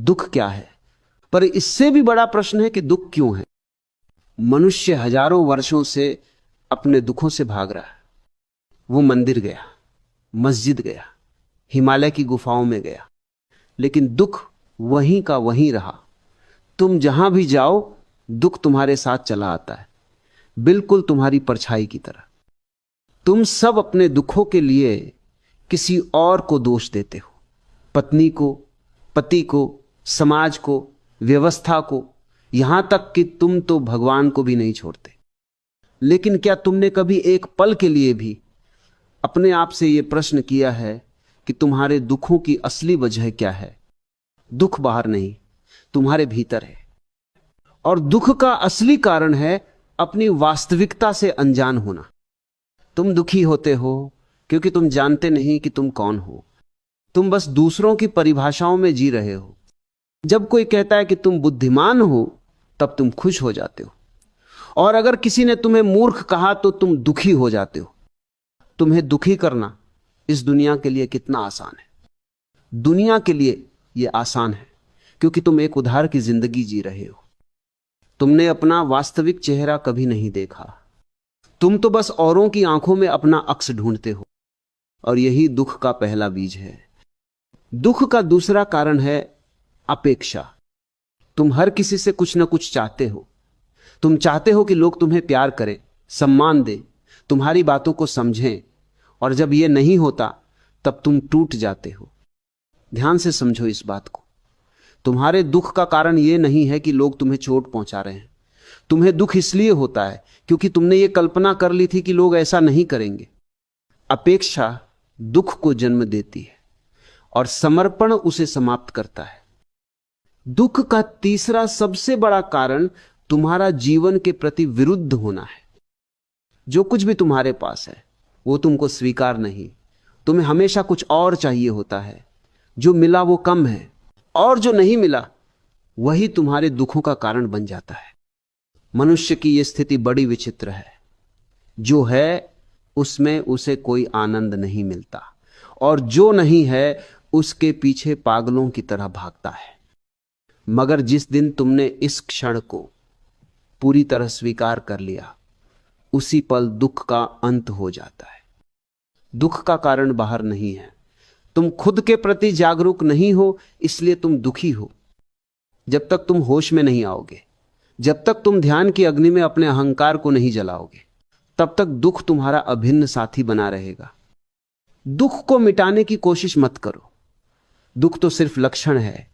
दुख क्या है। पर इससे भी बड़ा प्रश्न है कि दुख क्यों है। मनुष्य हजारों वर्षों से अपने दुखों से भाग रहा है। वो मंदिर गया, मस्जिद गया, हिमालय की गुफाओं में गया, लेकिन दुख वहीं का वहीं रहा। तुम जहां भी जाओ दुख तुम्हारे साथ चला आता है, बिल्कुल तुम्हारी परछाई की तरह। तुम सब अपने दुखों के लिए किसी और को दोष देते हो, पत्नी को, पति को, समाज को, व्यवस्था को, यहां तक कि तुम तो भगवान को भी नहीं छोड़ते। लेकिन क्या तुमने कभी एक पल के लिए भी अपने आप से यह प्रश्न किया है कि तुम्हारे दुखों की असली वजह क्या है? दुख बाहर नहीं, तुम्हारे भीतर है। और दुख का असली कारण है अपनी वास्तविकता से अनजान होना। तुम दुखी होते हो क्योंकि तुम जानते नहीं कि तुम कौन हो। तुम बस दूसरों की परिभाषाओं में जी रहे हो। जब कोई कहता है कि तुम बुद्धिमान हो तब तुम खुश हो जाते हो, और अगर किसी ने तुम्हें मूर्ख कहा तो तुम दुखी हो जाते हो। तुम्हें दुखी करना इस दुनिया के लिए कितना आसान है। दुनिया के लिए यह आसान है क्योंकि तुम एक उधार की जिंदगी जी रहे हो। तुमने अपना वास्तविक चेहरा कभी नहीं देखा। तुम तो बस औरों की आंखों में अपना अक्स ढूंढते हो, और यही दुख का पहला बीज है। दुख का दूसरा कारण है अपेक्षा। तुम हर किसी से कुछ ना कुछ चाहते हो। तुम चाहते हो कि लोग तुम्हें प्यार करें, सम्मान दें, तुम्हारी बातों को समझें, और जब यह नहीं होता तब तुम टूट जाते हो। ध्यान से समझो इस बात को। तुम्हारे दुख का कारण यह नहीं है कि लोग तुम्हें चोट पहुंचा रहे हैं। तुम्हें दुख इसलिए होता है क्योंकि तुमने यह कल्पना कर ली थी कि लोग ऐसा नहीं करेंगे। अपेक्षा दुख को जन्म देती है और समर्पण उसे समाप्त करता है। दुख का तीसरा सबसे बड़ा कारण तुम्हारा जीवन के प्रति विरुद्ध होना है। जो कुछ भी तुम्हारे पास है वो तुमको स्वीकार नहीं। तुम्हें हमेशा कुछ और चाहिए होता है। जो मिला वो कम है, और जो नहीं मिला वही तुम्हारे दुखों का कारण बन जाता है। मनुष्य की यह स्थिति बड़ी विचित्र है। जो है उसमें उसे कोई आनंद नहीं मिलता, और जो नहीं है उसके पीछे पागलों की तरह भागता है। मगर जिस दिन तुमने इस क्षण को पूरी तरह स्वीकार कर लिया, उसी पल दुख का अंत हो जाता है। दुख का कारण बाहर नहीं है। तुम खुद के प्रति जागरूक नहीं हो, इसलिए तुम दुखी हो। जब तक तुम होश में नहीं आओगे, जब तक तुम ध्यान की अग्नि में अपने अहंकार को नहीं जलाओगे, तब तक दुख तुम्हारा अभिन्न साथी बना रहेगा। दुख को मिटाने की कोशिश मत करो। दुख तो सिर्फ लक्षण है,